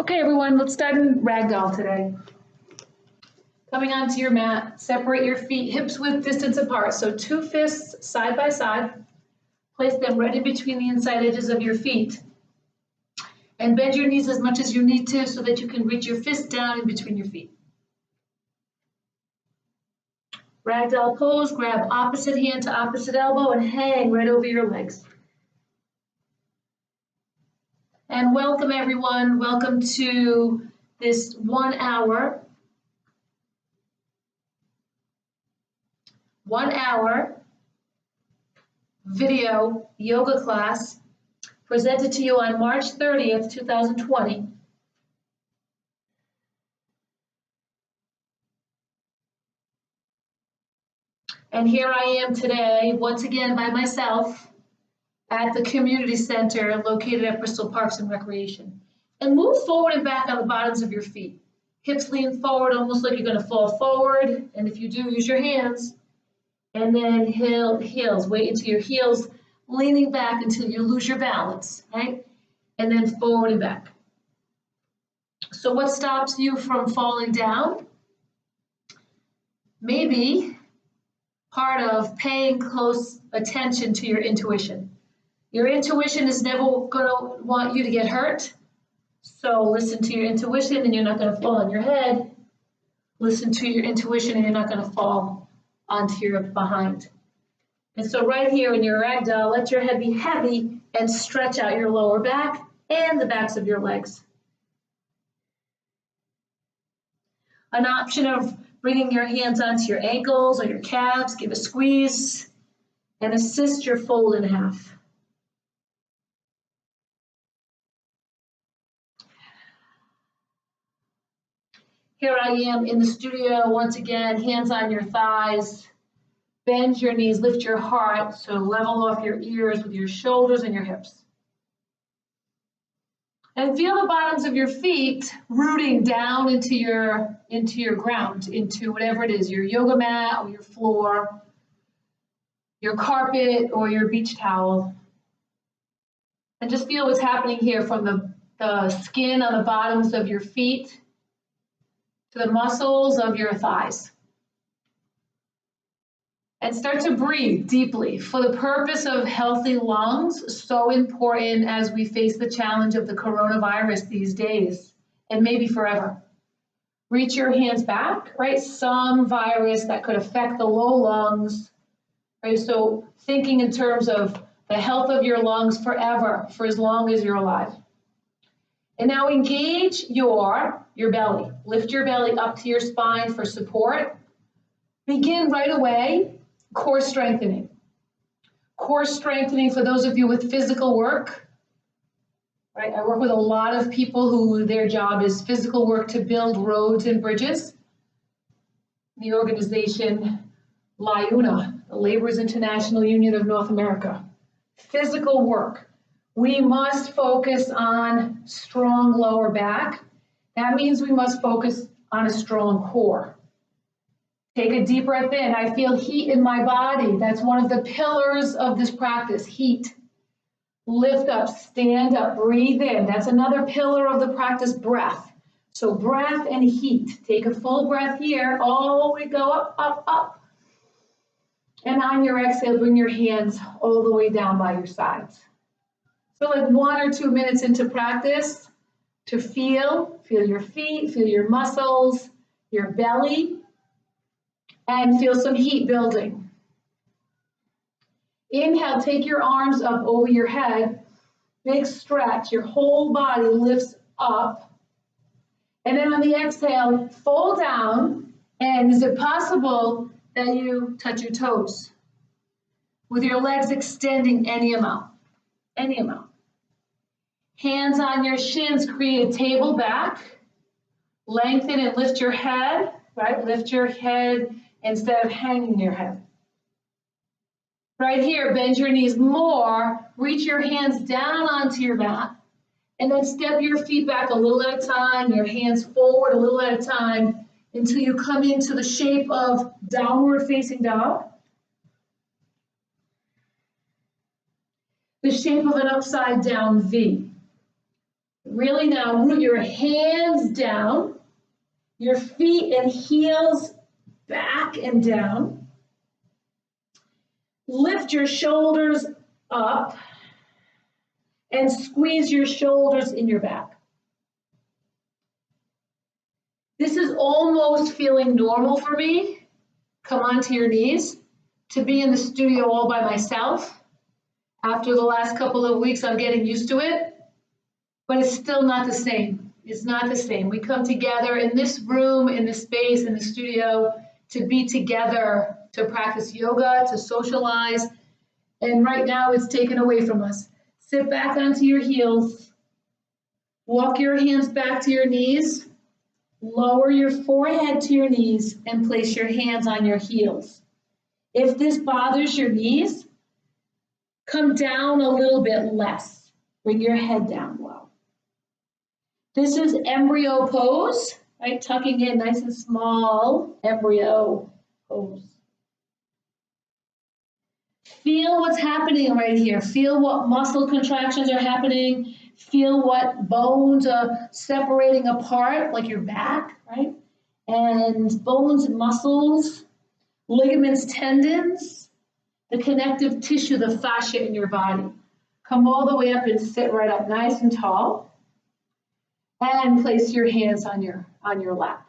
Okay, everyone, let's start in ragdoll today. Coming onto your mat, separate your feet hips width distance apart. So 2 fists side by side. Place them right in between the inside edges of your feet. And bend your knees as much as you need to so that you can reach your fist down in between your feet. Ragdoll pose, grab opposite hand to opposite elbow and hang right over your legs. And welcome everyone, welcome to this 1 hour video yoga class presented to you on March 30th, 2020. And here I am today, once again by myself, at the community center located at Bristol Parks and Recreation. And move forward and back on the bottoms of your feet. Hips lean forward, almost like you're gonna fall forward. And if you do, use your hands. And then heels, wait until your heels leaning back until you lose your balance, right? And then forward and back. So what stops you from falling down? Maybe part of paying close attention to your intuition. Your intuition is never going to want you to get hurt. So listen to your intuition and you're not going to fall on your head. Listen to your intuition and you're not going to fall onto your behind. And so right here in your ragdoll, let your head be heavy and stretch out your lower back and the backs of your legs. An option of bringing your hands onto your ankles or your calves, give a squeeze and assist your fold in half. Here I am in the studio, once again, hands on your thighs, bend your knees, lift your heart, so level off your ears with your shoulders and your hips. And feel the bottoms of your feet rooting down into your ground, into whatever it is, your yoga mat or your floor, your carpet or your beach towel. And just feel what's happening here from the skin on the bottoms of your feet to the muscles of your thighs. And start to breathe deeply for the purpose of healthy lungs, so important as we face the challenge of the coronavirus these days, and maybe forever. Reach your hands back, right? Some virus that could affect the low lungs, right? So thinking in terms of the health of your lungs forever, for as long as you're alive. And now engage your belly. Lift your belly up to your spine for support. Begin right away, core strengthening. Core strengthening for those of you with physical work. Right? I work with a lot of people who their job is physical work to build roads and bridges. The organization LIUNA, the Laborers International Union of North America. Physical work. We must focus on strong lower back. That means we must focus on a strong core. Take a deep breath in. I feel heat in my body. That's one of the pillars of this practice, heat. Lift up, stand up, breathe in. That's another pillar of the practice, breath. So breath and heat. Take a full breath here. All the way go up, up, up. And on your exhale, bring your hands all the way down by your sides. So like 1 or 2 minutes into practice to feel your feet, feel your muscles, your belly, and feel some heat building. Inhale, take your arms up over your head, big stretch, your whole body lifts up. And then on the exhale, fold down, and is it possible that you touch your toes? With your legs extending any amount, any amount. Hands on your shins, create a table back. Lengthen and lift your head, right? Lift your head instead of hanging your head. Right here, bend your knees more. Reach your hands down onto your mat. And then step your feet back a little at a time, your hands forward a little at a time until you come into the shape of downward facing dog. The shape of an upside down V. Really now root your hands down, your feet and heels back and down. Lift your shoulders up and squeeze your shoulders in your back. This is almost feeling normal for me. Come onto your knees. To be in the studio all by myself. After the last couple of weeks, I'm getting used to it, but it's still not the same. It's not the same. We come together in this room, in this space, in the studio, to be together, to practice yoga, to socialize, and right now it's taken away from us. Sit back onto your heels, walk your hands back to your knees, lower your forehead to your knees, and place your hands on your heels. If this bothers your knees, come down a little bit less. Bring your head down low. This is embryo pose, right? Tucking in nice and small, embryo pose. Feel what's happening right here. Feel what muscle contractions are happening. Feel what bones are separating apart, like your back, right? And bones and muscles, ligaments, tendons, the connective tissue, the fascia in your body. Come all the way up and sit right up nice and tall. And place your hands on your lap.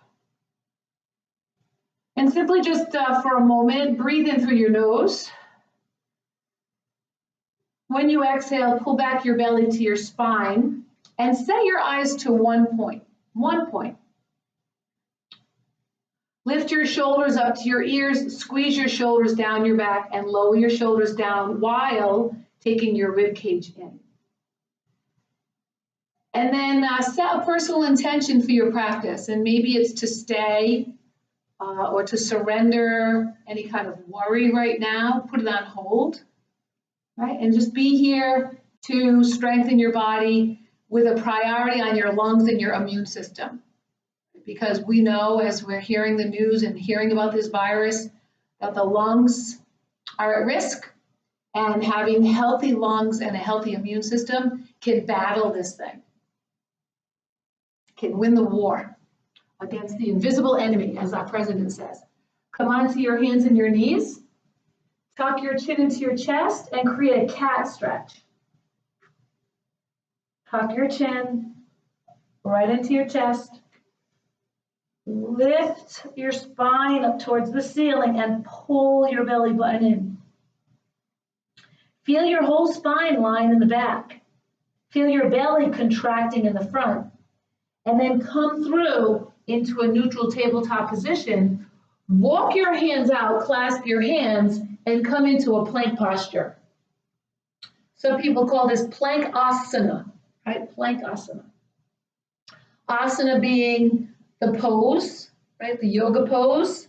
And simply just for a moment, breathe in through your nose. When you exhale, pull back your belly to your spine and set your eyes to one point. Lift your shoulders up to your ears, squeeze your shoulders down your back, and lower your shoulders down while taking your rib cage in. And then set a personal intention for your practice, and maybe it's to stay or to surrender any kind of worry right now, put it on hold, right? And just be here to strengthen your body with a priority on your lungs and your immune system. Because we know, as we're hearing the news and hearing about this virus, that the lungs are at risk, and having healthy lungs and a healthy immune system can battle this thing, can win the war against the invisible enemy, as our president says. Come onto your hands and your knees, tuck your chin into your chest, and create a cat stretch. Tuck your chin right into your chest. Lift your spine up towards the ceiling and pull your belly button in. Feel your whole spine line in the back. Feel your belly contracting in the front. And then come through into a neutral tabletop position. Walk your hands out, clasp your hands, and come into a plank posture. Some people call this plank asana, right? Plank asana. Asana being the pose, right? The yoga pose.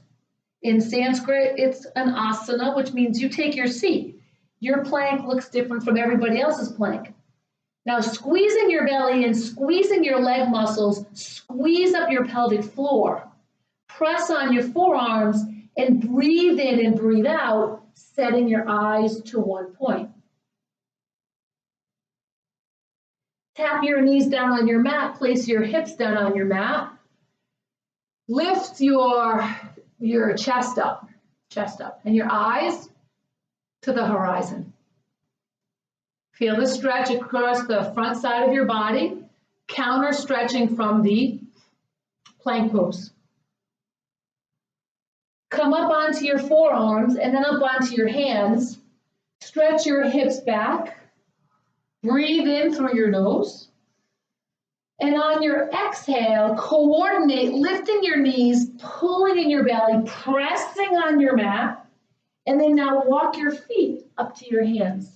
In Sanskrit, it's an asana, which means you take your seat. Your plank looks different from everybody else's plank. Now, squeezing your belly and squeezing your leg muscles, squeeze up your pelvic floor. Press on your forearms and breathe in and breathe out, setting your eyes to one point. Tap your knees down on your mat, place your hips down on your mat. Lift your chest up, and your eyes to the horizon. Feel the stretch across the front side of your body, counter stretching from the plank pose. Come up onto your forearms and then up onto your hands. Stretch your hips back. Breathe in through your nose. And on your exhale, coordinate, lifting your knees, pulling in your belly, pressing on your mat. And then now walk your feet up to your hands.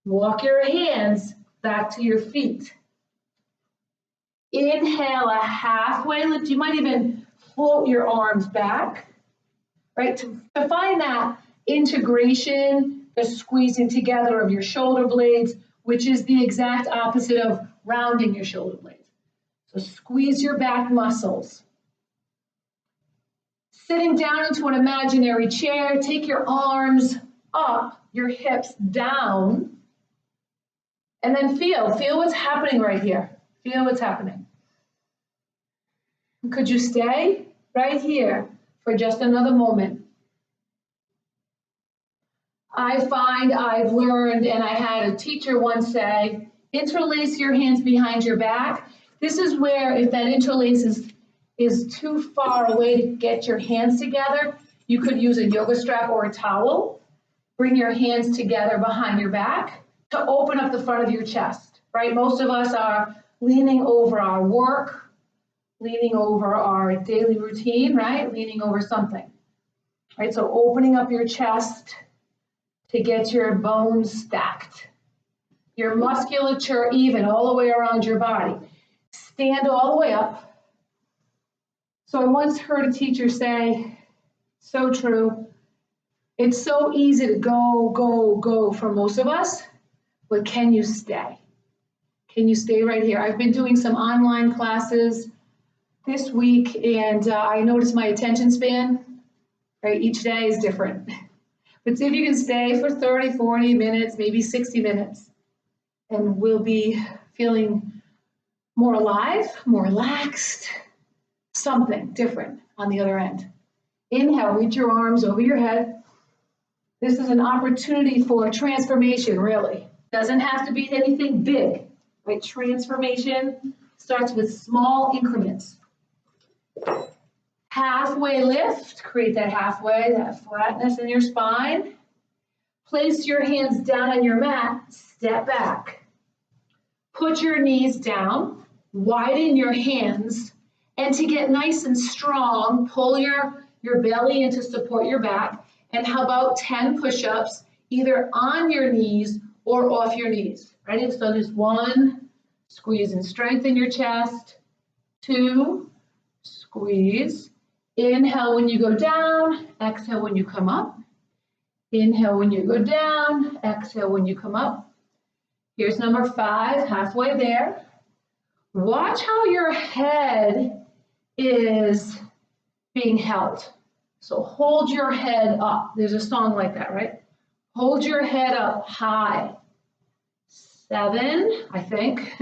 Walk your hands back to your feet. Inhale a halfway lift. You might even float your arms back, right? To find that integration, the squeezing together of your shoulder blades, which is the exact opposite of rounding your shoulder blades. So squeeze your back muscles. Sitting down into an imaginary chair, take your arms up, your hips down, and then feel what's happening right here. Feel what's happening. Could you stay right here for just another moment? I find I've learned, and I had a teacher once say, interlace your hands behind your back. This is where if that interlace is too far away to get your hands together, you could use a yoga strap or a towel. Bring your hands together behind your back to open up the front of your chest, right? Most of us are leaning over our work, leaning over our daily routine, right? Leaning over something, right? So opening up your chest to get your bones stacked, your musculature even all the way around your body. Stand all the way up. So I once heard a teacher say, so true, it's so easy to go, go, go for most of us, but can you stay? Can you stay right here? I've been doing some online classes this week, and I noticed my attention span, right? Each day is different. But see if you can stay for 30, 40 minutes, maybe 60 minutes, and we'll be feeling more alive, more relaxed, something different on the other end. Inhale, reach your arms over your head. This is an opportunity for transformation, really. Doesn't have to be anything big, right? Transformation starts with small increments. Halfway lift, create that halfway, that flatness in your spine. Place your hands down on your mat, step back. Put your knees down, widen your hands, and to get nice and strong, pull your belly in to support your back. And how about 10 push-ups, either on your knees or off your knees. Ready? So just 1, squeeze and strengthen your chest. 2, squeeze. Inhale when you go down, exhale when you come up. Inhale when you go down, exhale when you come up. Here's number 5, halfway there. Watch how your head is being held. So hold your head up. There's a song like that, right? Hold your head up high. 7, I think.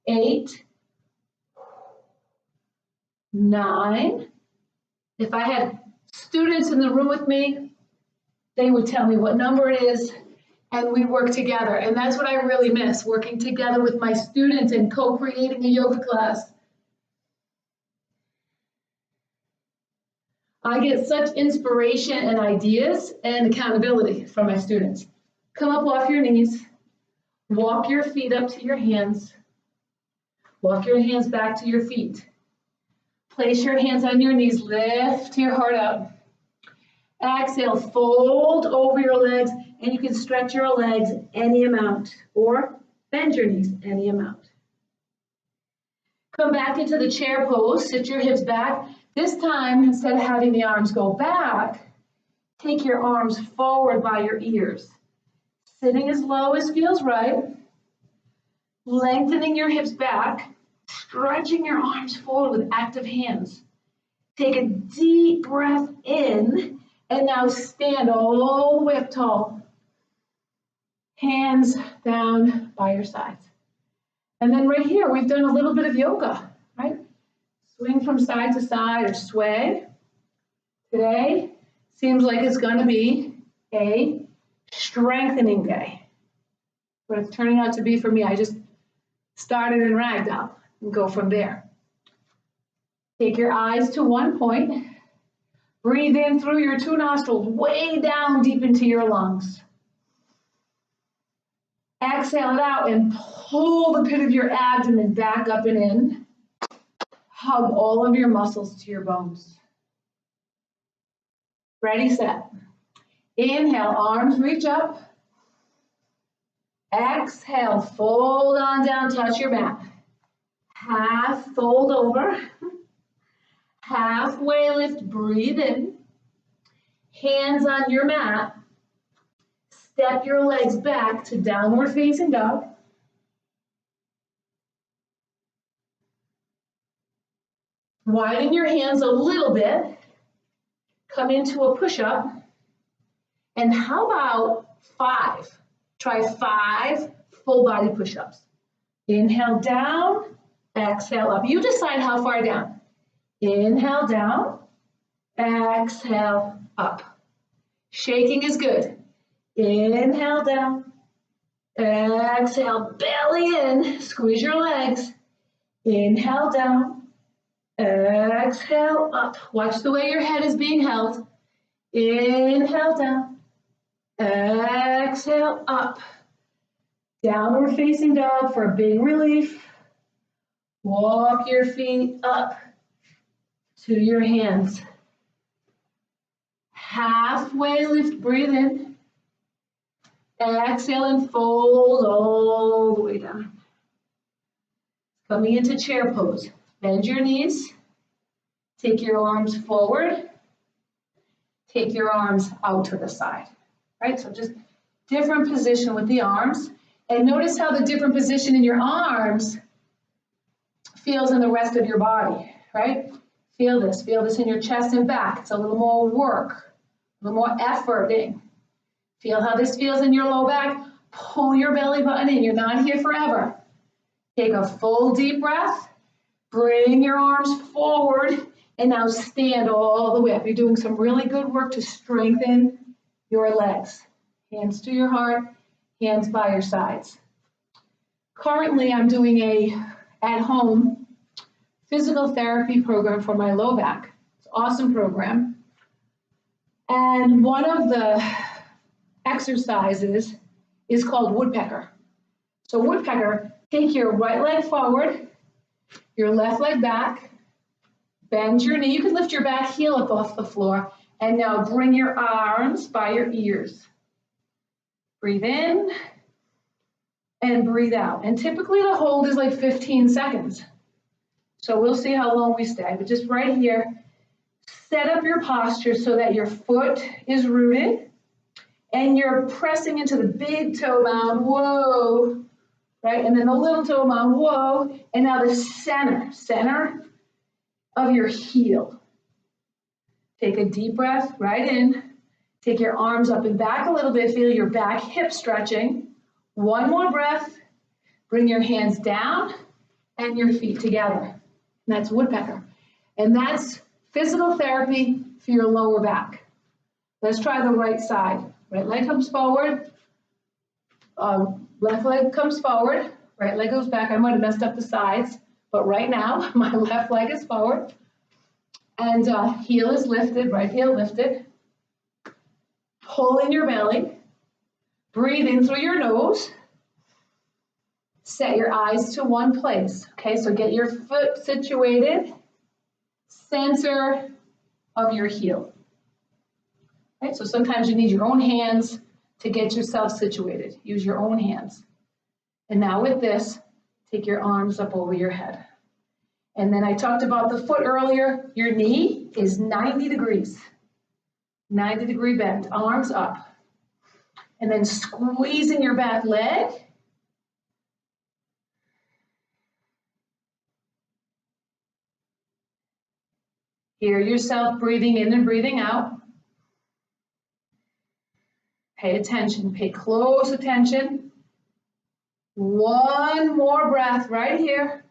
8, 9. If I had students in the room with me, they would tell me what number it is, and we'd work together. And that's what I really miss, working together with my students and co-creating a yoga class. I get such inspiration and ideas and accountability from my students. Come up off your knees, walk your feet up to your hands, walk your hands back to your feet. Place your hands on your knees, lift your heart up. Exhale, fold over your legs, and you can stretch your legs any amount, or bend your knees any amount. Come back into the chair pose, sit your hips back. This time, instead of having the arms go back, take your arms forward by your ears. Sitting as low as feels right, lengthening your hips back, stretching your arms forward with active hands. Take a deep breath in, and now stand all the way up tall. Hands down by your sides. And then right here, we've done a little bit of yoga, right? Swing from side to side or sway. Today seems like it's going to be a strengthening day. What it's turning out to be for me, I just started in ragdoll and go from there. Take your eyes to one point. Breathe in through your 2 nostrils, way down deep into your lungs. Exhale it out and pull the pit of your abdomen back up and in. Hug all of your muscles to your bones. Ready, set. Inhale, arms reach up. Exhale, fold on down, touch your mat. Half fold over. Halfway lift, breathe in. Hands on your mat. Step your legs back to downward facing dog. Widen your hands a little bit. Come into a push-up. And how about 5? Try 5 full body push-ups. Inhale down, exhale up. You decide how far down. Inhale down, exhale up. Shaking is good. Inhale down, exhale, belly in, squeeze your legs. Inhale down, exhale up. Watch the way your head is being held. Inhale down, exhale up. Downward facing dog for a big relief. Walk your feet up to your hands. Halfway lift, breathe in. Exhale and fold all the way down. Coming into chair pose. Bend your knees. Take your arms forward. Take your arms out to the side. Right? So just different position with the arms. And notice how the different position in your arms feels in the rest of your body, right? Feel this in your chest and back. It's a little more work, a little more efforting. Feel how this feels in your low back. Pull your belly button in, you're not here forever. Take a full deep breath, bring your arms forward, and now stand all the way up. You're doing some really good work to strengthen your legs. Hands to your heart, hands by your sides. Currently, I'm doing a at-home physical therapy program for my low back. It's an awesome program. And one of the exercises is called Woodpecker. So Woodpecker, take your right leg forward, your left leg back, bend your knee. You can lift your back heel up off the floor, and now bring your arms by your ears. Breathe in and breathe out. And typically the hold is like 15 seconds. So we'll see how long we stay, but just right here, set up your posture so that your foot is rooted and you're pressing into the big toe mound, whoa, right? And then the little toe mound, whoa. And now the center of your heel. Take a deep breath right in. Take your arms up and back a little bit. Feel your back hip stretching. One more breath. Bring your hands down and your feet together. And that's Woodpecker. And that's physical therapy for your lower back. Let's try the right side. Right leg comes forward. Left leg comes forward. Right leg goes back. I might have messed up the sides, but right now my left leg is forward. And heel is lifted, right heel lifted. Pull in your belly. Breathe in through your nose. Set your eyes to one place. Okay, so get your foot situated. Center of your heel. Right, so sometimes you need your own hands to get yourself situated. Use your own hands. And now with this, take your arms up over your head. And then I talked about the foot earlier. Your knee is 90 degrees. 90-degree bend, arms up. And then squeezing your back leg. Hear yourself breathing in and breathing out. Pay attention, pay close attention. One more breath right here.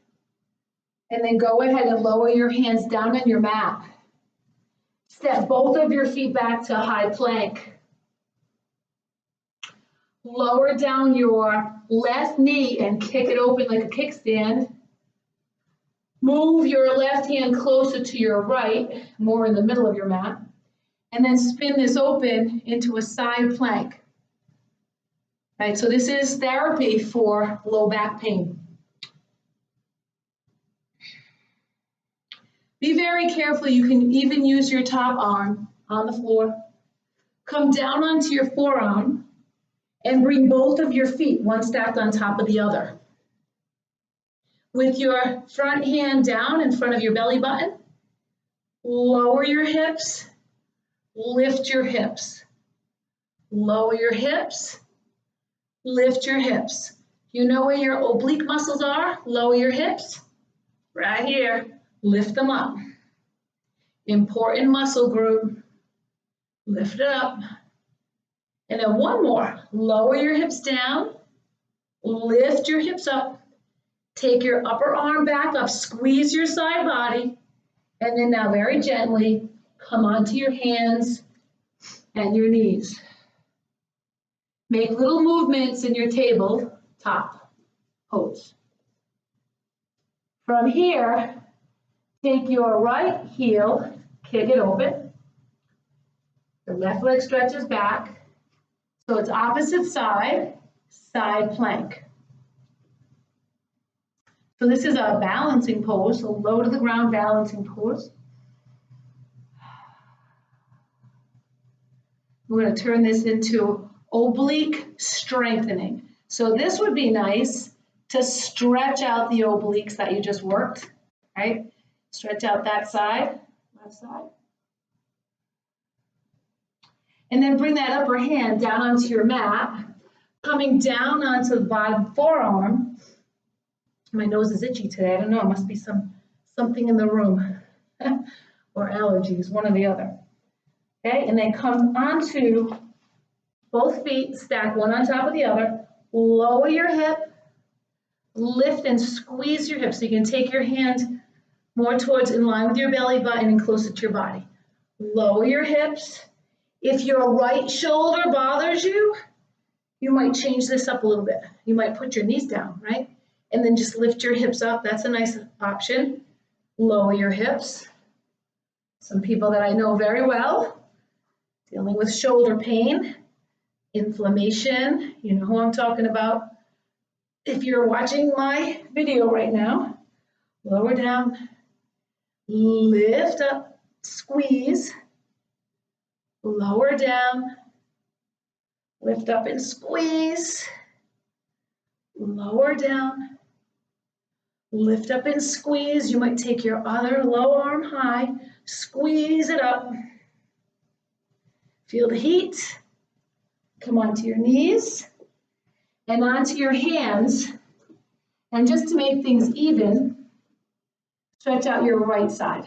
And then go ahead and lower your hands down on your mat. Step both of your feet back to high plank. Lower down your left knee and kick it open like a kickstand. Move your left hand closer to your right, more in the middle of your mat. And then spin this open into a side plank. Right, so this is therapy for low back pain. Be very careful. You can even use your top arm on the floor. Come down onto your forearm and bring both of your feet, one stacked on top of the other. With your front hand down in front of your belly button, lower your hips, lift your hips. Lower your hips, lift your hips. You know where your oblique muscles are? Lower your hips, right here. Lift them up. Important muscle group. Lift it up. And then one more. Lower your hips down. Lift your hips up. Take your upper arm back up, squeeze your side body, and then now very gently come onto your hands and your knees. Make little movements in your tabletop pose. From here, take your right heel, kick it open. The left leg stretches back. So it's opposite side, side plank. So this is a balancing pose, so low to the ground balancing pose. We're going to turn this into oblique strengthening. So this would be nice to stretch out the obliques that you just worked, right? Stretch out that side, left side. And then bring that upper hand down onto your mat, coming down onto the bottom forearm. My nose is itchy today. I don't know, it must be something in the room or allergies, one or the other. Okay, and then come onto both feet, stack one on top of the other, lower your hip, lift and squeeze your hip so you can take your hand more towards in line with your belly button and closer to your body. Lower your hips. If your right shoulder bothers you, you might change this up a little bit. You might put your knees down, right? And then just lift your hips up. That's a nice option. Lower your hips. Some people that I know very well, dealing with shoulder pain, inflammation, you know who I'm talking about. If you're watching my video right now, lower down, lift up, squeeze, lower down, lift up and squeeze, lower down, lift up and squeeze. You might take your other low arm high, squeeze it up. Feel the heat. Come onto your knees and onto your hands. And just to make things even, stretch out your right side.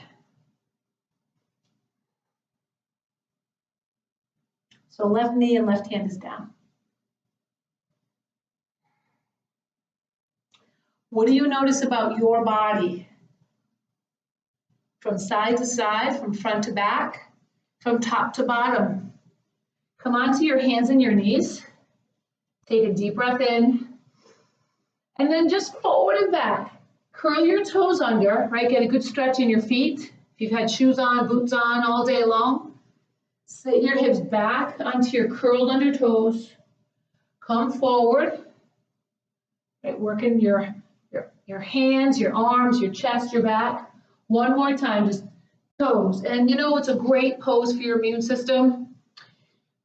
So left knee and left hand is down. What do you notice about your body? From side to side, from front to back, from top to bottom. Come onto your hands and your knees. Take a deep breath in. And then just forward and back. Curl your toes under, right? Get a good stretch in your feet. If you've had shoes on, boots on all day long. Sit your hips back onto your curled under toes. Come forward. Right, working your hands, your arms, your chest, your back. One more time, just toes. And you know it's a great pose for your immune system?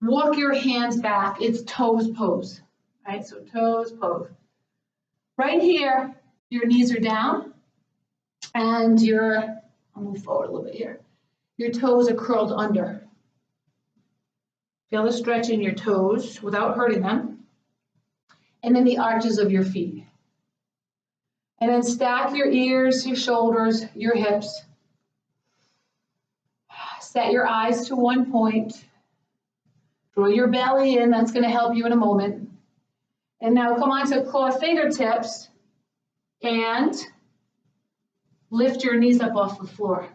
Walk your hands back. It's toes pose, right? So toes pose. Right here, your knees are down and I'll move forward a little bit here. Your toes are curled under. Feel the stretch in your toes without hurting them. And then the arches of your feet. And then stack your ears, your shoulders, your hips. Set your eyes to one point. Draw your belly in, that's going to help you in a moment. And now come on to claw fingertips and lift your knees up off the floor.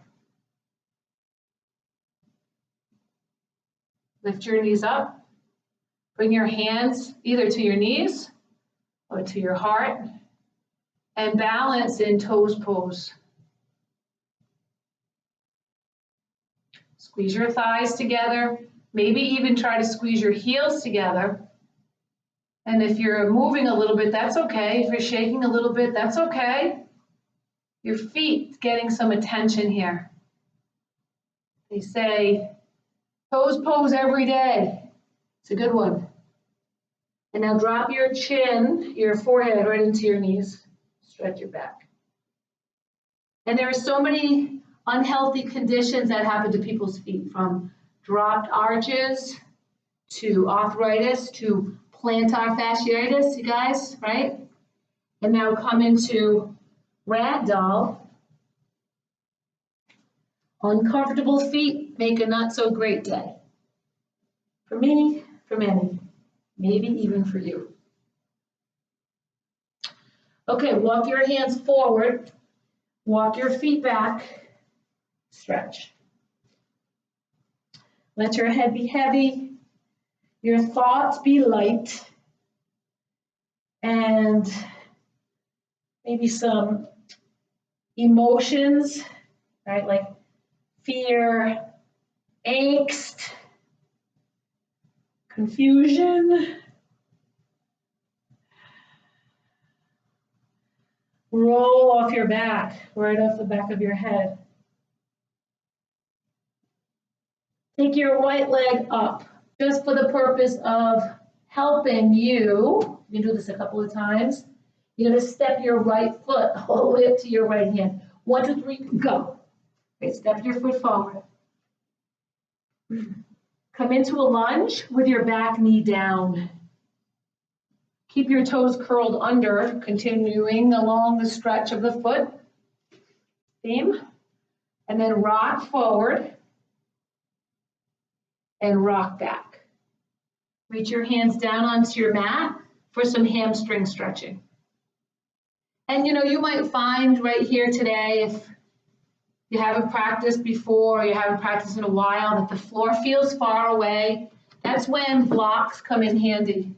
Lift your knees up. Bring your hands either to your knees or to your heart and balance in toes pose. Squeeze your thighs together. Maybe even try to squeeze your heels together. And if you're moving a little bit, that's okay. If you're shaking a little bit, that's okay. Your feet getting some attention here. They say, toes pose every day. It's a good one. And now drop your chin, your forehead right into your knees. Stretch your back. And there are so many unhealthy conditions that happen to people's feet, from dropped arches to arthritis to plantar fasciitis, you guys, right? And now come into ragdoll. Uncomfortable feet make a not so great day. For me, for many, maybe even for you. Okay, walk your hands forward, walk your feet back, stretch. Let your head be heavy, your thoughts be light, and maybe some emotions, right, like fear, angst, confusion. Roll off your back, right off the back of your head. Take your right leg up, just for the purpose of helping you. You can do this a couple of times. You're gonna step your right foot all the way up to your right hand. 1, 2, 3, go. Okay, step your foot forward. Come into a lunge with your back knee down. Keep your toes curled under, continuing along the stretch of the foot. Theme. And then rock forward and rock back. Reach your hands down onto your mat for some hamstring stretching. And you might find right here today, if you haven't practiced before, or you haven't practiced in a while, that the floor feels far away. That's when blocks come in handy.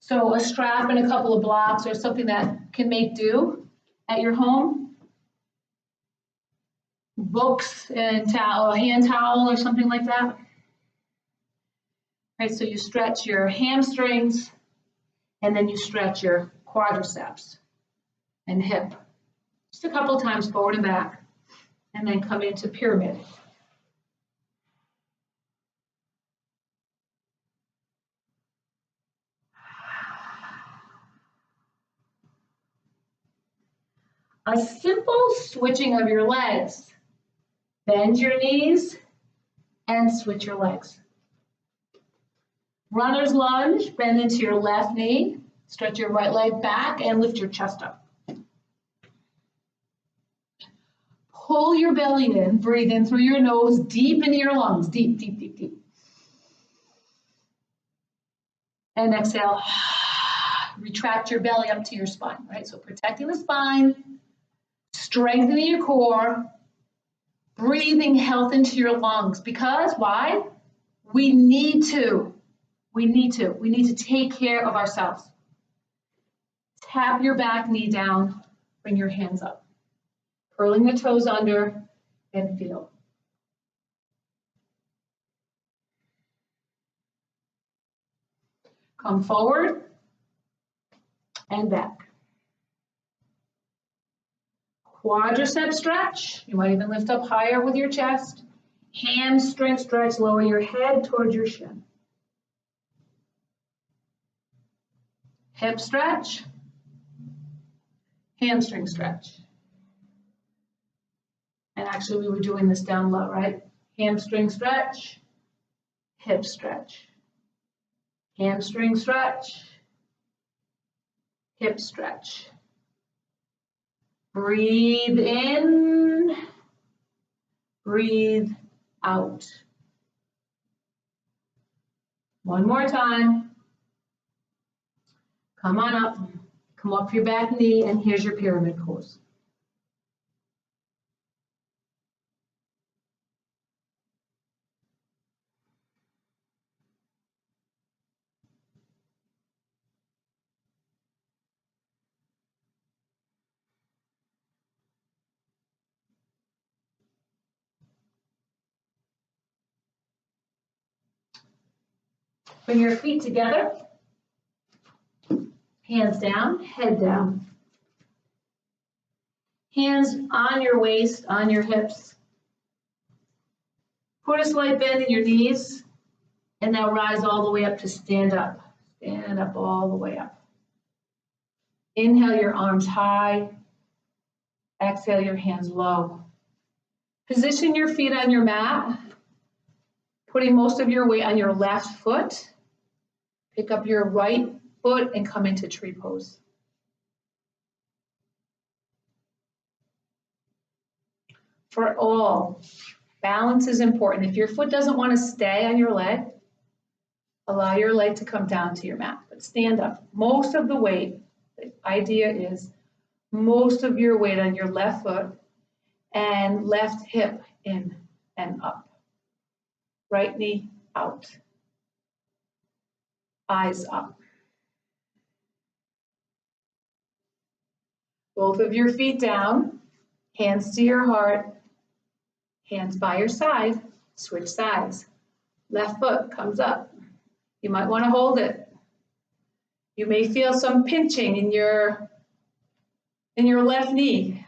So a strap and a couple of blocks or something that can make do at your home. Books and towel, a hand towel or something like that. Right, so you stretch your hamstrings and then you stretch your quadriceps and hip. Just a couple times forward and back, and then come into pyramid. A simple switching of your legs. Bend your knees and switch your legs. Runner's lunge, bend into your left knee, stretch your right leg back and lift your chest up. Pull your belly in, breathe in through your nose, deep into your lungs, deep, deep, deep, deep. And exhale, retract your belly up to your spine, right? So protecting the spine, strengthening your core, breathing health into your lungs. Because why? We need to take care of ourselves. Tap your back knee down, bring your hands up. Curling the toes under and feel. Come forward and back. Quadricep stretch. You might even lift up higher with your chest. Hamstring stretch, lower your head towards your shin. Hip stretch. Hamstring stretch. And actually we were doing this down low, right? Hamstring stretch, hip stretch. Hamstring stretch, hip stretch. Breathe in, breathe out. One more time. Come on up, come up your back knee, and here's your pyramid pose. Bring your feet together, hands down, head down. Hands on your waist, on your hips. Put a slight bend in your knees, and now rise all the way up to stand up. Stand up all the way up. Inhale your arms high. Exhale your hands low. Position your feet on your mat, putting most of your weight on your left foot. Pick up your right foot and come into tree pose. For all, balance is important. If your foot doesn't want to stay on your leg, allow your leg to come down to your mat, but stand up. Most of the weight, the idea is most of your weight on your left foot and left hip in and up. Right knee out. Eyes up. Both of your feet down, hands to your heart, hands by your side, switch sides. Left foot comes up. You might want to hold it. You may feel some pinching in your left knee.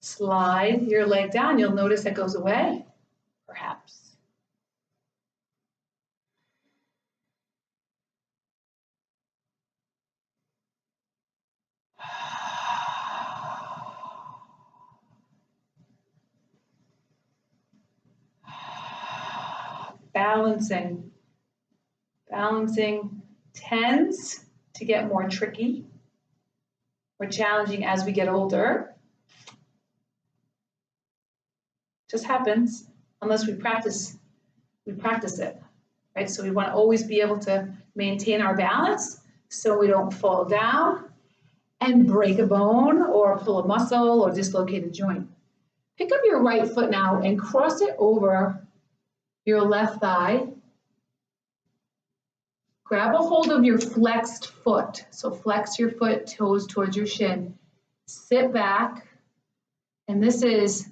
Slide your leg down. You'll notice it goes away, perhaps. Balancing. Balancing tends to get more tricky, more challenging as we get older. Just happens unless we practice it, right? So we want to always be able to maintain our balance so we don't fall down and break a bone or pull a muscle or dislocate a joint. Pick up your right foot now and cross it over your left thigh. Grab a hold of your flexed foot. So flex your foot, toes towards your shin. Sit back, and this is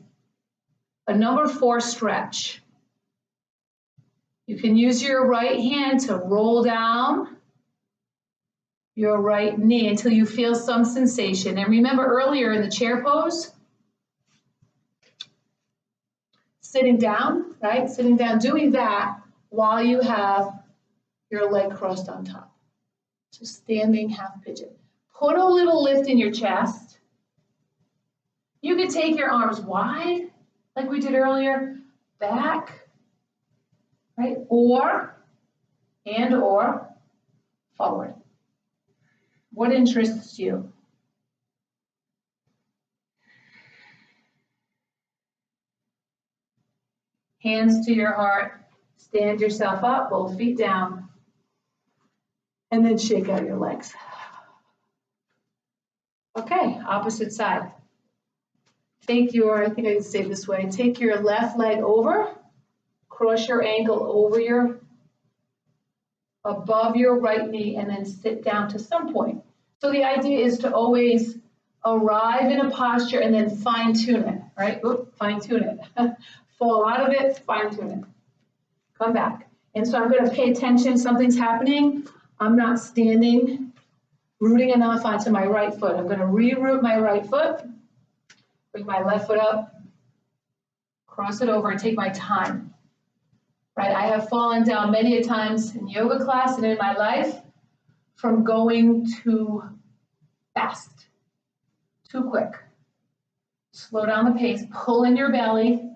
a number 4 stretch. You can use your right hand to roll down your right knee until you feel some sensation. And remember earlier in the chair pose, sitting down, right? Sitting down, doing that while you have your leg crossed on top. So standing half pigeon. Put a little lift in your chest. You could take your arms wide, like we did earlier, back, right? Or forward. What interests you? Hands to your heart. Stand yourself up, both feet down. And then shake out your legs. Okay, opposite side. Take your, I think I can say it this way, take your left leg over, cross your ankle over above your right knee, and then sit down to some point. So the idea is to always arrive in a posture and then fine tune it, right? Oop, fine tune it. Fall out of it, fine tune it. Come back. And so I'm going to pay attention, something's happening. I'm not standing, rooting enough onto my right foot. I'm going to re-root my right foot, bring my left foot up, cross it over, and take my time. Right? I have fallen down many a times in yoga class and in my life from going too fast, too quick. Slow down the pace, pull in your belly,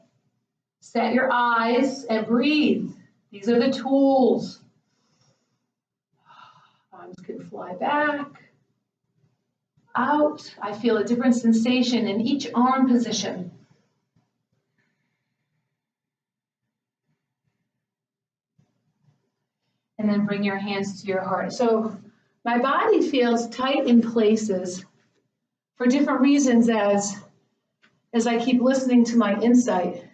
set your eyes, and breathe. These are the tools. Arms can fly back, out. I feel a different sensation in each arm position. And then bring your hands to your heart. So my body feels tight in places for different reasons as I keep listening to my insight.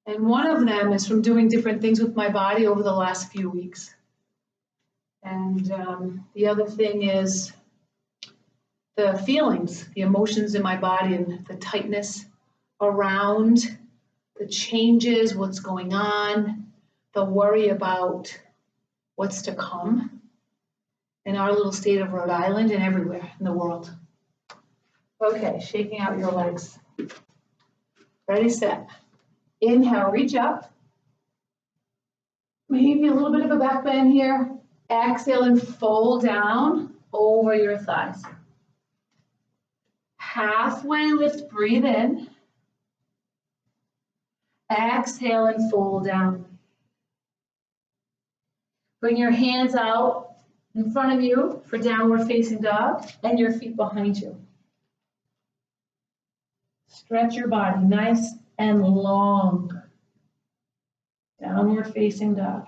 And one of them is from doing different things with my body over the last few weeks. And the other thing is the feelings, the emotions in my body and the tightness around the changes, what's going on, the worry about what's to come in our little state of Rhode Island and everywhere in the world. Okay, shaking out your legs. Ready, set. Inhale, reach up. Maybe a little bit of a back bend here. Exhale and fold down over your thighs. Halfway lift, breathe in. Exhale and fold down. Bring your hands out in front of you for downward facing dog and your feet behind you. Stretch your body nice and long. Downward facing dog.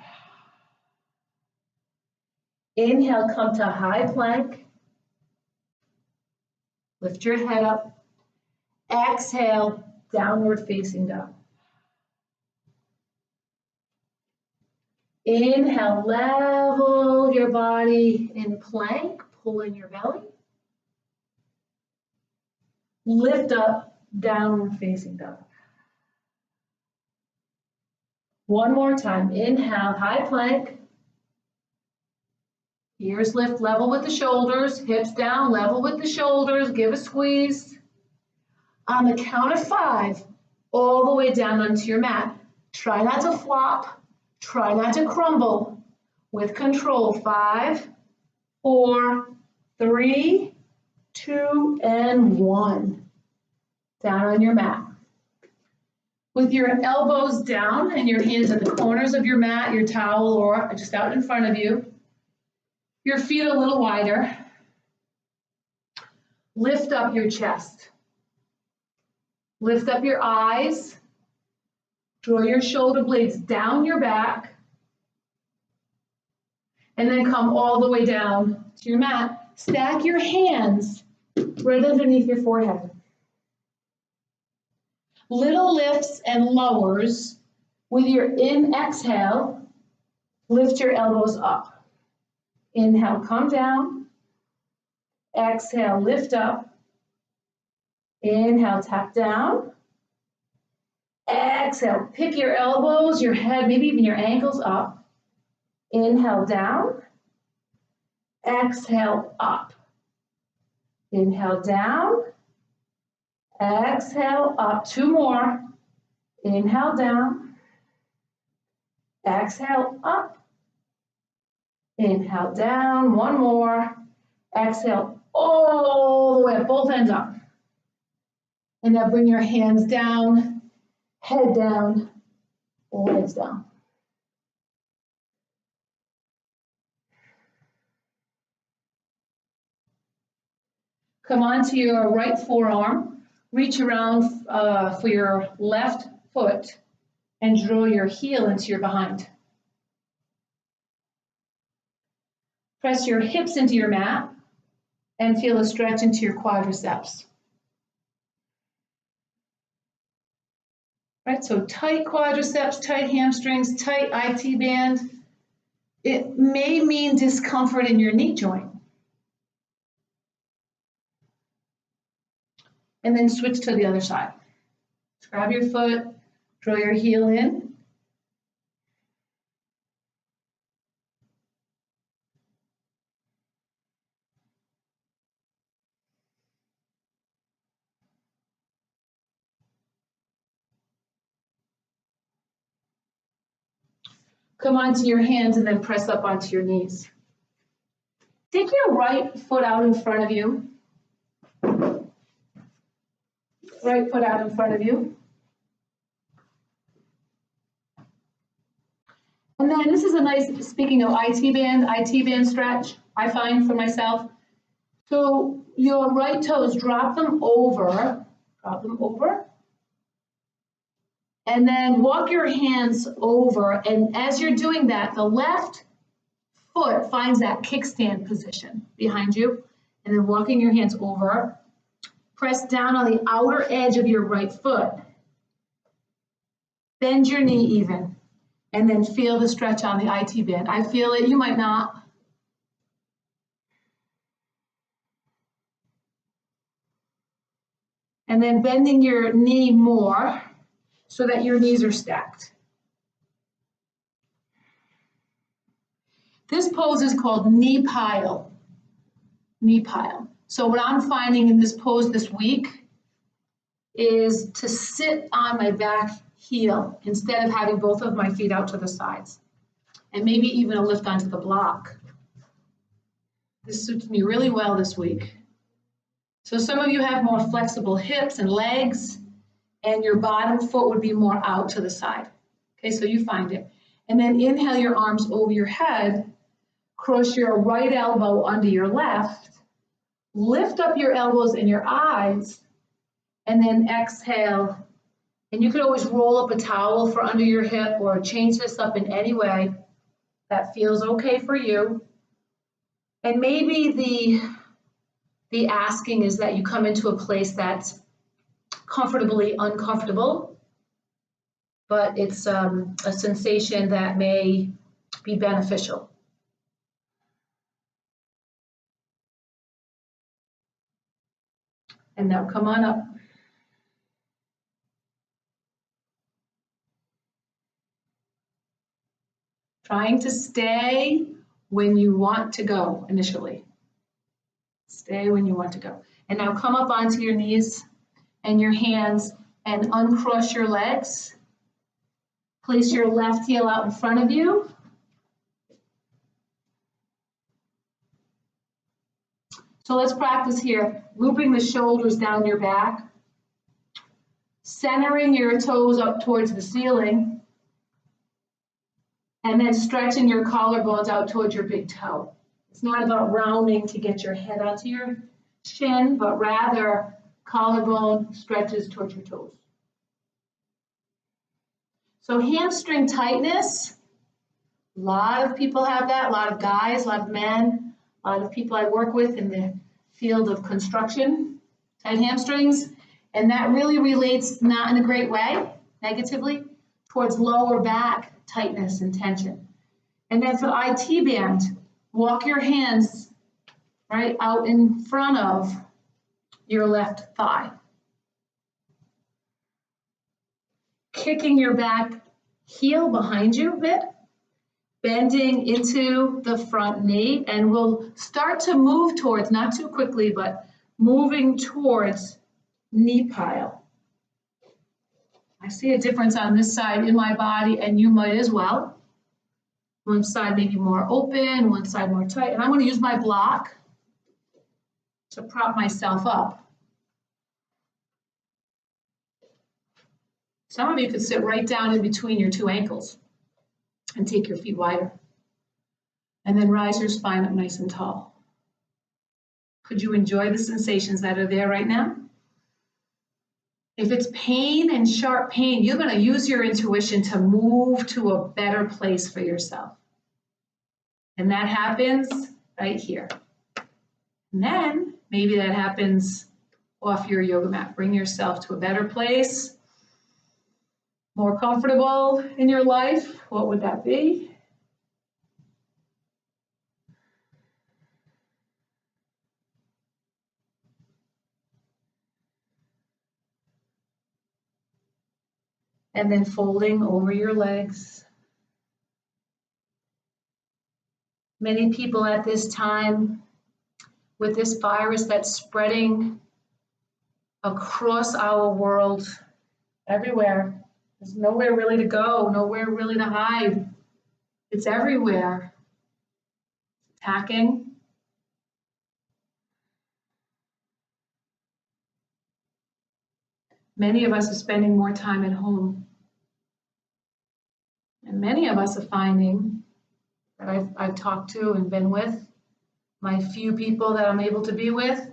Inhale, come to high plank. Lift your head up. Exhale, downward facing dog. Inhale, level your body in plank, pull in your belly. Lift up, downward facing dog. One more time. Inhale, high plank. Ears lift, level with the shoulders. Hips down, level with the shoulders. Give a squeeze. On the count of 5, all the way down onto your mat. Try not to flop. Try not to crumble. With control. 5, 4, 3, 2, and 1. Down on your mat. With your elbows down and your hands at the corners of your mat, your towel, or just out in front of you. Your feet a little wider. Lift up your chest. Lift up your eyes. Draw your shoulder blades down your back. And then come all the way down to your mat. Stack your hands right underneath your forehead. Little lifts and lowers. With your exhale, lift your elbows up. Inhale, come down. Exhale, lift up. Inhale, tap down. Exhale, pick your elbows, your head, maybe even your ankles up. Inhale, down. Exhale, up. Inhale, down. Exhale, up. 2 more. Inhale, down. Exhale, up. Inhale, down. 1 more. Exhale, all the way up, both ends up. And now bring your hands down, head down, legs down. Come onto your right forearm. Reach around for your left foot and draw your heel into your behind. Press your hips into your mat and feel a stretch into your quadriceps. Right, so tight quadriceps, tight hamstrings, tight IT band. It may mean discomfort in your knee joint. And then switch to the other side. Grab your foot, draw your heel in. Come onto your hands and then press up onto your knees. Take your right foot out in front of you. Right foot out in front of you. And then this is a nice, speaking of IT band stretch, I find for myself. So your right toes, drop them over. And then walk your hands over. And as you're doing that, the left foot finds that kickstand position behind you. And then walking your hands over. Press down on the outer edge of your right foot. Bend your knee even. And then feel the stretch on the IT band. I feel it, you might not. And then bending your knee more so that your knees are stacked. This pose is called knee pile. Knee pile. So what I'm finding in this pose this week is to sit on my back heel instead of having both of my feet out to the sides. And maybe even a lift onto the block. This suits me really well this week. So some of you have more flexible hips and legs, and your bottom foot would be more out to the side. Okay, so you find it. And then inhale your arms over your head, cross your right elbow under your left, lift up your elbows and your eyes, and then exhale. And you could always roll up a towel for under your hip or change this up in any way that feels okay for you. And maybe the asking is that you come into a place that's comfortably uncomfortable, but it's a sensation that may be beneficial. And now come on up. Trying to stay when you want to go initially. Stay when you want to go. And now come up onto your knees and your hands and uncross your legs. Place your left heel out in front of you. So let's practice here, looping the shoulders down your back, centering your toes up towards the ceiling, and then stretching your collarbones out towards your big toe. It's not about rounding to get your head onto your shin, but rather collarbone stretches towards your toes. So hamstring tightness, a lot of people have that, a lot of guys, a lot of men, a lot of people I work with in the field of construction, tight hamstrings, and that really relates not in a great way, negatively, towards lower back tightness and tension. And then for the IT band, walk your hands right out in front of your left thigh. Kicking your back heel behind you a bit, bending into the front knee, and we'll start to move towards, not too quickly, but moving towards knee pile. I see a difference on this side in my body, and you might as well. One side maybe more open, one side more tight, and I'm going to use my block to prop myself up. Some of you could sit right down in between your two ankles and take your feet wider. And then rise your spine up nice and tall. Could you enjoy the sensations that are there right now? If it's pain and sharp pain, you're going to use your intuition to move to a better place for yourself. And that happens right here. And then maybe that happens off your yoga mat. Bring yourself to a better place, more comfortable in your life. What would that be? And then folding over your legs. Many people at this time, with this virus that's spreading across our world, everywhere, there's nowhere really to go, nowhere really to hide. It's everywhere. It's attacking. Many of us are spending more time at home. And many of us are finding that I've talked to and been with, my few people that I'm able to be with,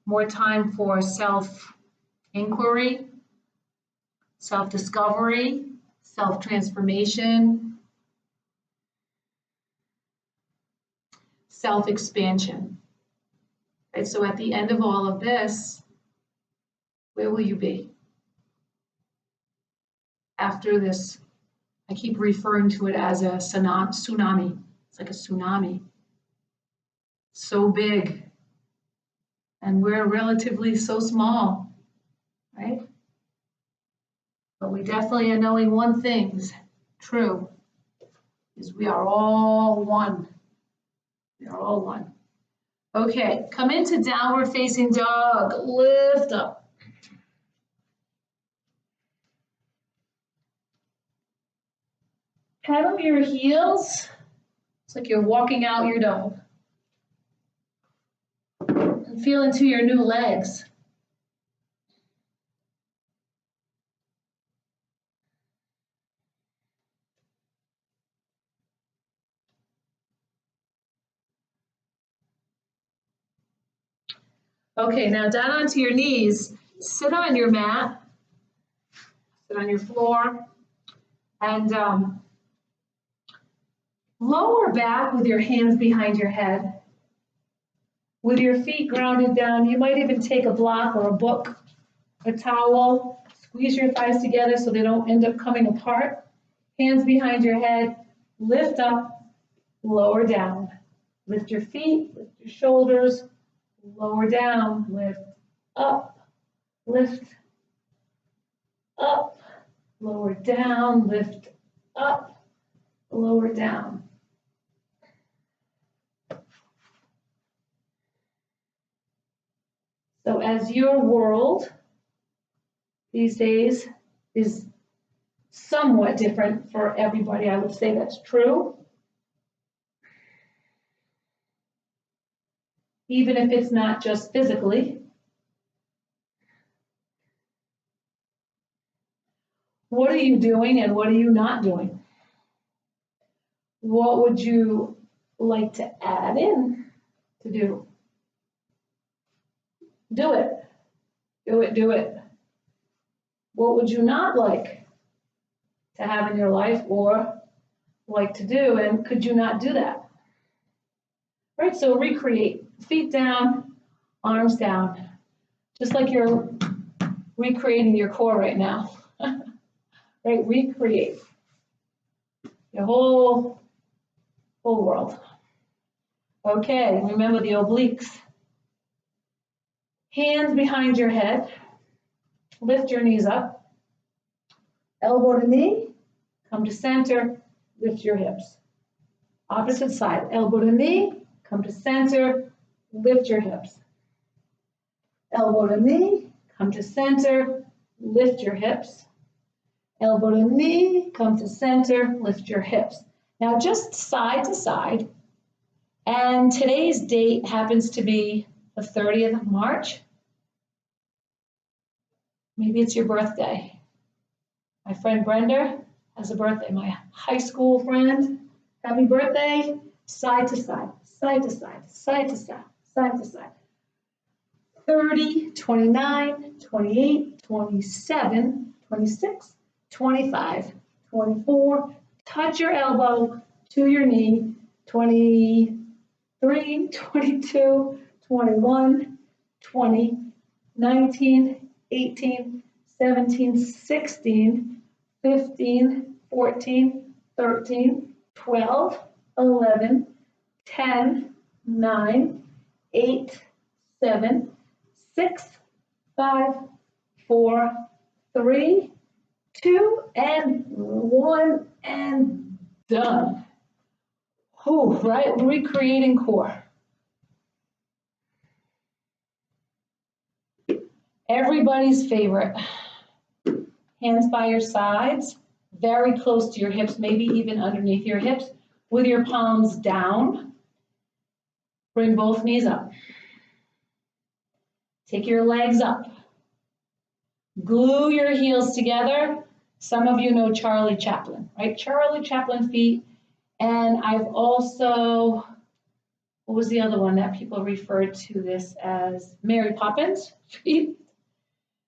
more time for self-inquiry, self-discovery, self-transformation, self-expansion. Right? So at the end of all of this, where will you be? After this, I keep referring to it as a tsunami. It's like a tsunami. So big. And we're relatively so small, right? But we definitely are knowing one thing is true, is we are all one. We are all one. Okay, come into downward facing dog. Lift up. Pedal your heels. It's like you're walking out your dog. And feel into your new legs. Okay, now down onto your knees. Sit on your mat. Sit on your floor. And lower back with your hands behind your head. With your feet grounded down, you might even take a block or a book, a towel, squeeze your thighs together so they don't end up coming apart. Hands behind your head, lift up, lower down. Lift your feet, lift your shoulders, lower down, lift up, lift up, lower down, lift up, lower down. So as your world these days is somewhat different for everybody, I would say that's true. Even if it's not just physically. What are you doing and what are you not doing? What would you like to add in to do? Do it. Do it, do it. What would you not like to have in your life or like to do, and could you not do that? Right, so recreate. Feet down, arms down. Just like you're recreating your core right now. Right, recreate your whole world. Okay, remember the obliques. Hands behind your head. Lift your knees up. Elbow to knee. Come to center. Lift your hips. Opposite side. Elbow to knee. Come to center. Lift your hips. Elbow to knee. Come to center. Lift your hips. Elbow to knee. Come to center. Lift your hips. Now just side to side. And today's date happens to be the 30th of March. Maybe it's your birthday. My friend Brenda has a birthday. My high school friend, happy birthday. Side to side, side to side, side to side, side to side. 30, 29, 28, 27, 26, 25, 24. Touch your elbow to your knee. 23, 22, 21, 20, 19, 18, 17, 16, 15, 14, 13, 12, 11, 10, 9, 8, 7, 6, 5, 4, 3, 2, and 1, and done. Whew, right? Recreating core. Everybody's favorite. Hands by your sides, very close to your hips, maybe even underneath your hips, with your palms down. Bring both knees up. Take your legs up. Glue your heels together. Some of you know Charlie Chaplin, right? Charlie Chaplin feet. And I've also, what was the other one that people referred to this as? Mary Poppins feet.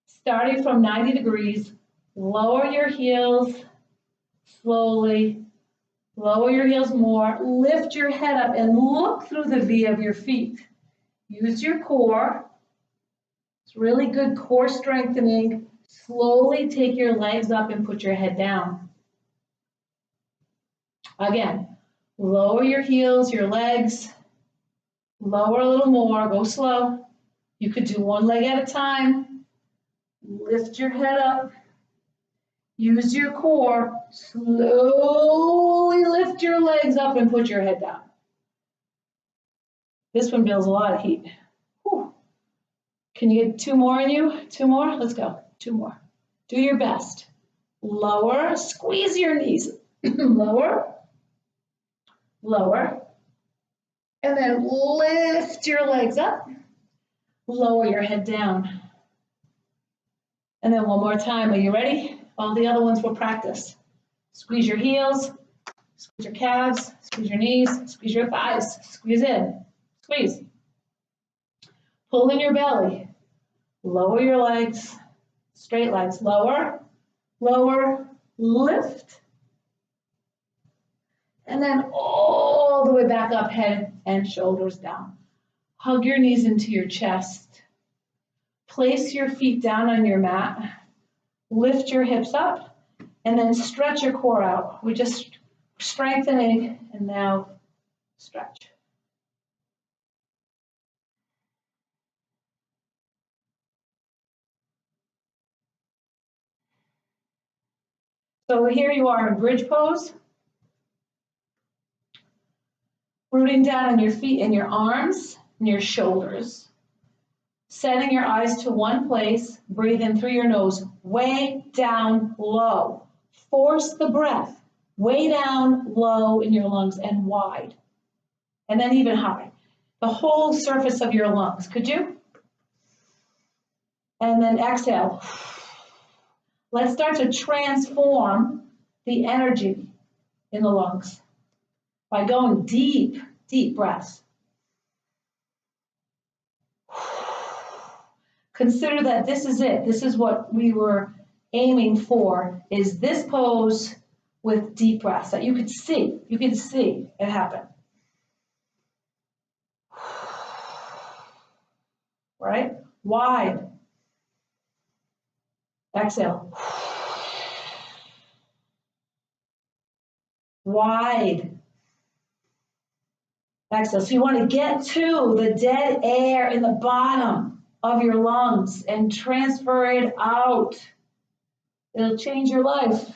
Starting from 90 degrees, lower your heels slowly, lower your heels more, lift your head up and look through the V of your feet. Use your core. It's really good core strengthening. Slowly take your legs up and put your head down. Again, lower your heels, your legs, lower a little more, go slow. You could do one leg at a time. Lift your head up. Use your core. Slowly lift your legs up and put your head down. This one builds a lot of heat. Whew. Can you get 2 more in you? 2 more? Let's go. 2 more. Do your best. Lower, squeeze your knees. Lower, lower, and then lift your legs up. Lower your head down. And then one more time. Are you ready? All the other ones will practice. Squeeze your heels, squeeze your calves, squeeze your knees, squeeze your thighs, squeeze in, squeeze. Pull in your belly, lower your legs, straight legs, lower, lower, lift, and then all the way back up, head and shoulders down. Hug your knees into your chest. Place your feet down on your mat. Lift your hips up and then stretch your core out. We're just strengthening and now stretch. So here you are in bridge pose. Rooting down on your feet and your arms and your shoulders. Setting your eyes to one place, breathe in through your nose, way down low. Force the breath, way down low in your lungs and wide. And then even high. The whole surface of your lungs, could you? And then exhale. Let's start to transform the energy in the lungs by going deep, deep breaths. Consider that this is it. This is what we were aiming for, is this pose with deep breaths that you could see. You can see it happen. Right? Wide. Exhale. Wide. Exhale. So you want to get to the dead air in the bottom of your lungs and transfer it out. It'll change your life.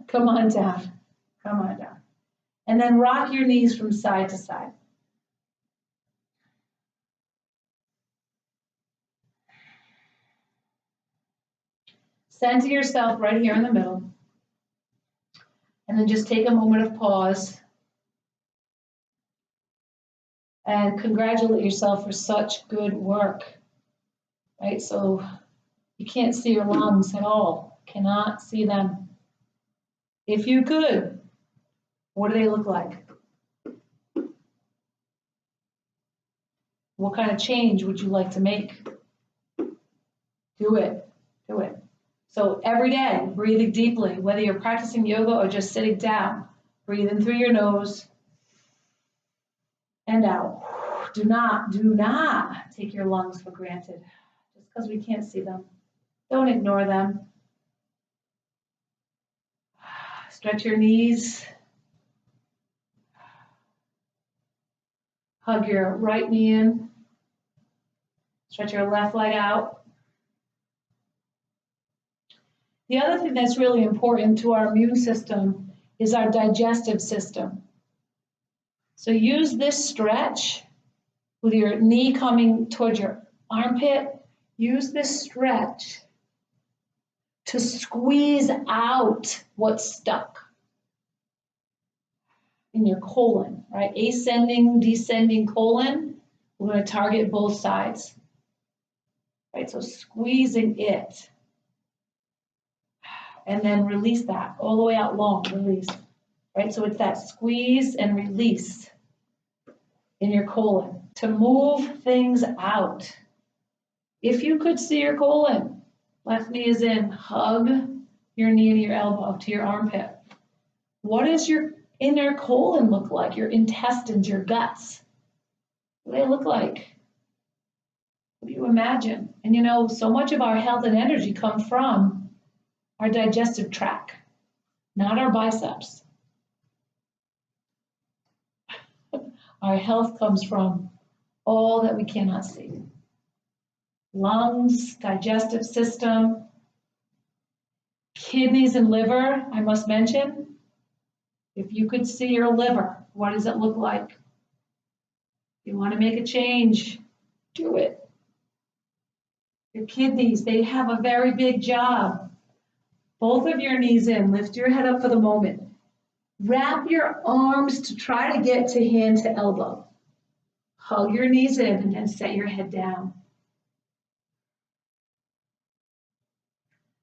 Come on down. Come on down. And then rock your knees from side to side. Center yourself right here in the middle. And then just take a moment of pause and congratulate yourself for such good work. Right? So you can't see your lungs at all. Cannot see them. If you could, what do they look like? What kind of change would you like to make? Do it. Do it. So every day, breathing deeply, whether you're practicing yoga or just sitting down, breathe in through your nose and out. Do not take your lungs for granted just because we can't see them. Don't ignore them. Stretch your knees. Hug your right knee in. Stretch your left leg out. The other thing that's really important to our immune system is our digestive system. So use this stretch with your knee coming towards your armpit. Use this stretch to squeeze out what's stuck in your colon, right? Ascending, descending colon. We're going to target both sides, right? So squeezing it. And then release that all the way out long, release, right? So it's that squeeze and release in your colon to move things out. If you could see your colon, left knee is in, hug your knee and your elbow up to your armpit. What does your inner colon look like? Your intestines, your guts. What do they look like? What do you imagine? And you know, so much of our health and energy come from our digestive tract, not our biceps. Our health comes from all that we cannot see. Lungs, digestive system, kidneys and liver, I must mention. If you could see your liver, what does it look like? If you want to make a change, do it. Your kidneys, they have a very big job. Both of your knees in, lift your head up for the moment. Wrap your arms to try to get to hand to elbow. Hug your knees in and then set your head down.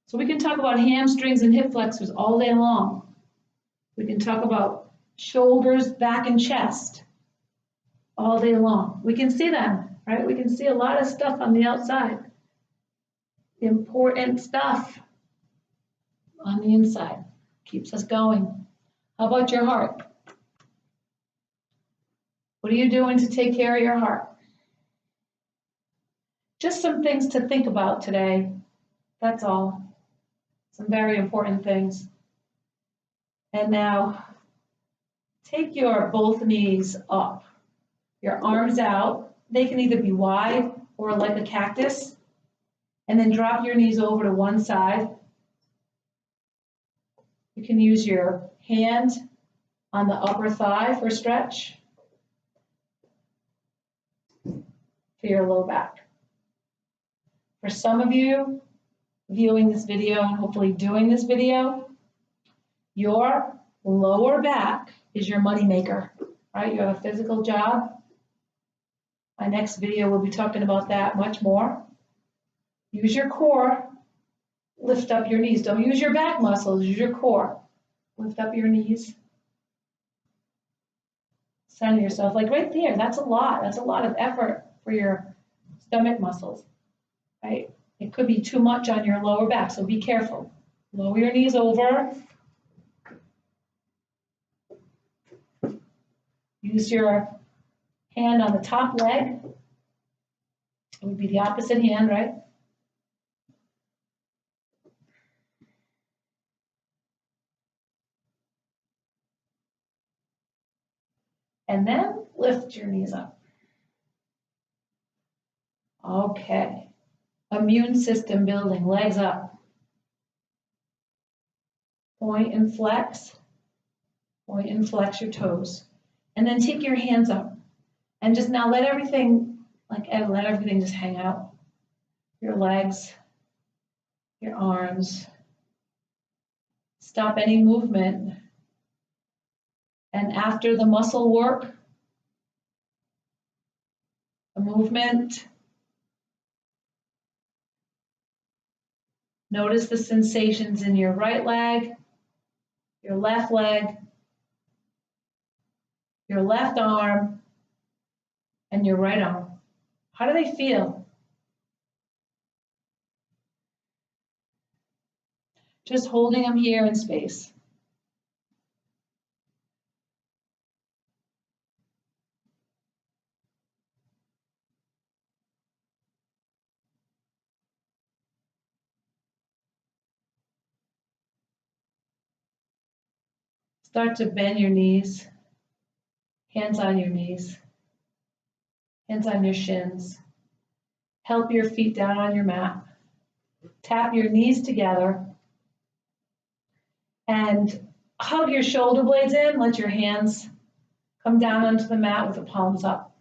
So we can talk about hamstrings and hip flexors all day long. We can talk about shoulders, back, and chest all day long. We can see them, right? We can see a lot of stuff on the outside. Important stuff on the inside. Keeps us going. How about your heart? What are you doing to take care of your heart? Just some things to think about today. That's all. Some very important things. And now take your both knees up, your arms out. They can either be wide or like a cactus. And then drop your knees over to one side. You can use your hand on the upper thigh for stretch for your low back. For some of you viewing this video and hopefully doing this video, your lower back is your money maker, right? You have a physical job. My next video will be talking about that much more. Use your core, lift up your knees. Don't use your back muscles, use your core. Lift up your knees. Center yourself, like right there, that's a lot of effort for your stomach muscles, right? It could be too much on your lower back, so be careful. Lower your knees over. Use your hand on the top leg. It would be the opposite hand, right? And then lift your knees up. Okay. Immune system building, legs up. Point and flex your toes. And then take your hands up and just now let everything just hang out. Your legs, your arms. Stop any movement. And after the muscle work, the movement, notice the sensations in your right leg, your left arm, and your right arm. How do they feel? Just holding them here in space. Start to bend your knees, hands on your knees, hands on your shins. Help your feet down on your mat. Tap your knees together and hug your shoulder blades in. Let your hands come down onto the mat with the palms up.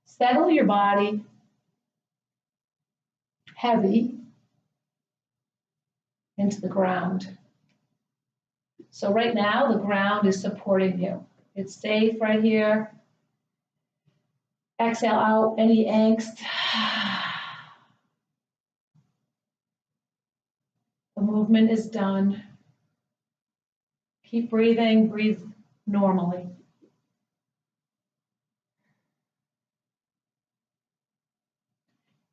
Settle your body, heavy, into the ground. So right now, the ground is supporting you. It's safe right here. Exhale out any angst. The movement is done. Keep breathing, breathe normally.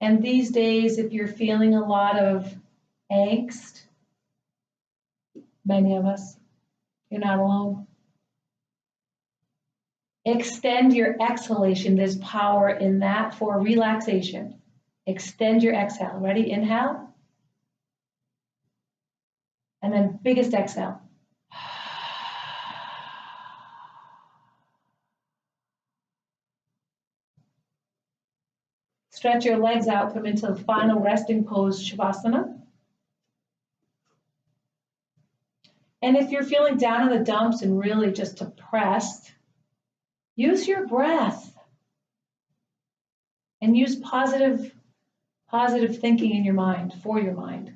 And these days, if you're feeling a lot of angst, many of us, you're not alone. Extend your exhalation. There's power in that for relaxation. Extend your exhale. Ready? Inhale. And then biggest exhale. Stretch your legs out, come into the final resting pose, Shavasana. And if you're feeling down in the dumps and really just depressed, use your breath and use positive thinking in your mind, for your mind.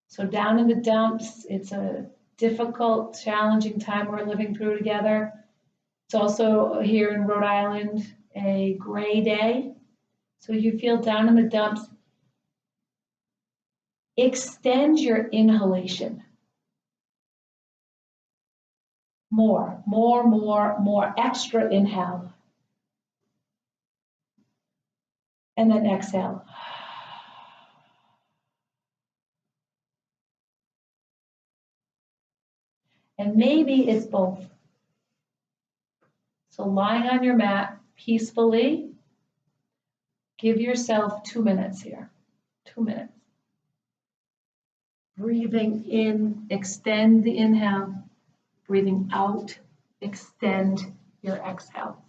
So down in the dumps, it's a difficult, challenging time we're living through together. It's also here in Rhode Island, a gray day. So you feel down in the dumps, extend your inhalation. More, extra inhale. And then exhale. And maybe it's both. So lying on your mat peacefully, give yourself 2 minutes here, 2 minutes. Breathing in, extend the inhale. Breathing out, extend your exhale.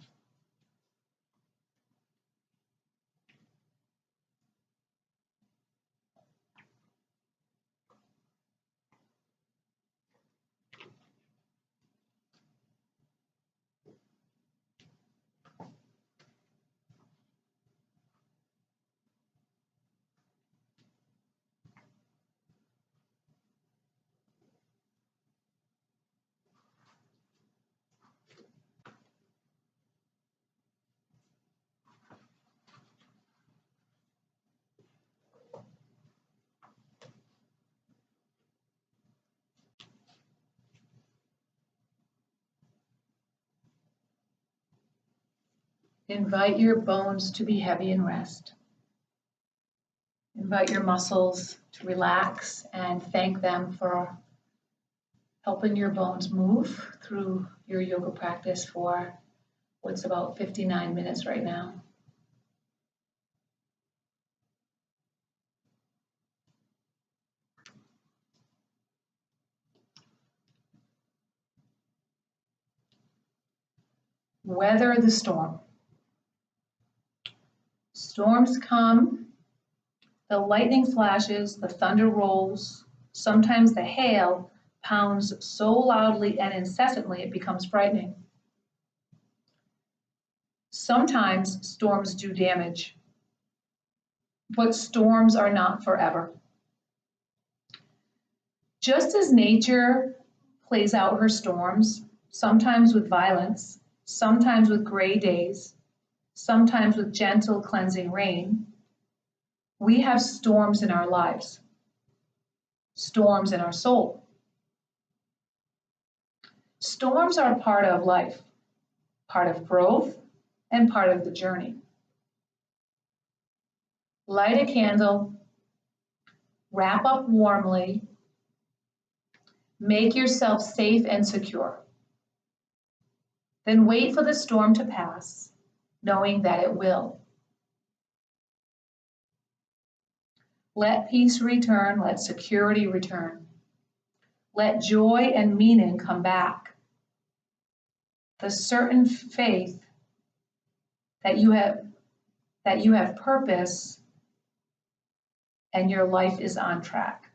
Invite your bones to be heavy and rest. Invite your muscles to relax and thank them for helping your bones move through your yoga practice for what's about 59 minutes right now. Weather the storm. Storms come, the lightning flashes, the thunder rolls, sometimes the hail pounds so loudly and incessantly it becomes frightening. Sometimes storms do damage, but storms are not forever. Just as nature plays out her storms, sometimes with violence, sometimes with gray days, sometimes with gentle cleansing rain, we have storms in our lives, storms in our soul. Storms are part of life, part of growth, and part of the journey. Light a candle, wrap up warmly, make yourself safe and secure. Then wait for the storm to pass, knowing that it will. Let peace return, let security return. Let joy and meaning come back. The certain faith that you have purpose and your life is on track.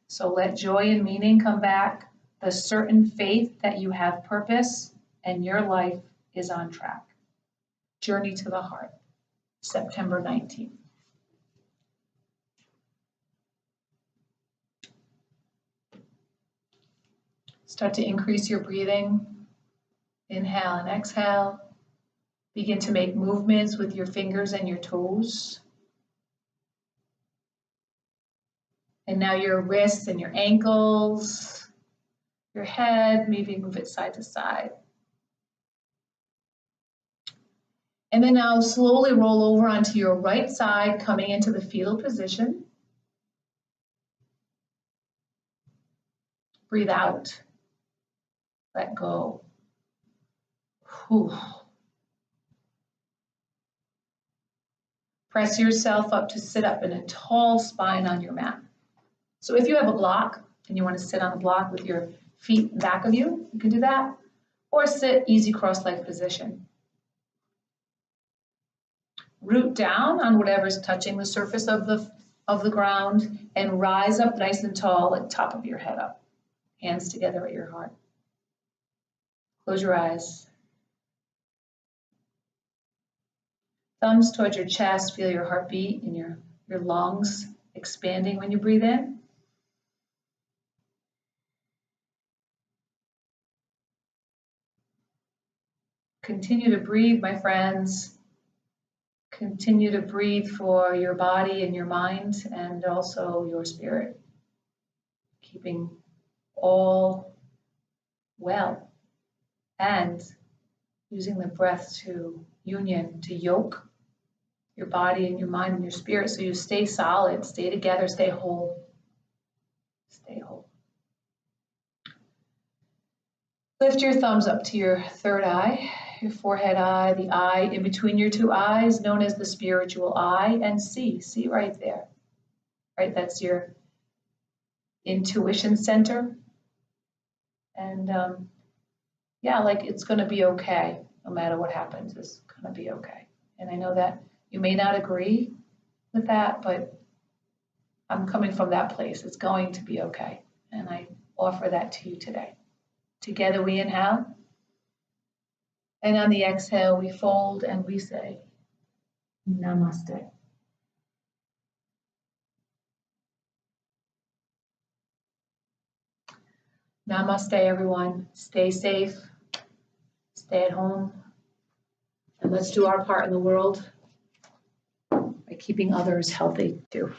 So let joy and meaning come back, the certain faith that you have purpose and your life is on track. Journey to the Heart, September 19th. Start to increase your breathing. Inhale and exhale. Begin to make movements with your fingers and your toes. And now your wrists and your ankles, your head, maybe move it side to side. And then now slowly roll over onto your right side, coming into the fetal position. Breathe out. Let go. Whew. Press yourself up to sit up in a tall spine on your mat. So if you have a block and you want to sit on the block with your feet back of you, you can do that. Or sit easy cross-legged position. Root down on whatever's touching the surface of the ground and rise up nice and tall at the top of your head up. Hands together at your heart. Close your eyes. Thumbs towards your chest. Feel your heartbeat and your lungs expanding when you breathe in. Continue to breathe, my friends. Continue to breathe for your body and your mind and also your spirit. Keeping all well and using the breath to union, to yoke your body and your mind and your spirit so you stay solid, stay together, stay whole. Stay whole. Lift your thumbs up to your third eye, your forehead eye, the eye in between your two eyes, known as the spiritual eye, and see right there, right? That's your intuition center. And yeah, like it's gonna be okay, no matter what happens, it's gonna be okay. And I know that you may not agree with that, but I'm coming from that place. It's going to be okay. And I offer that to you today. Together we inhale. And on the exhale, we fold and we say, Namaste. Namaste, everyone. Stay safe. Stay at home. And let's do our part in the world by keeping others healthy too.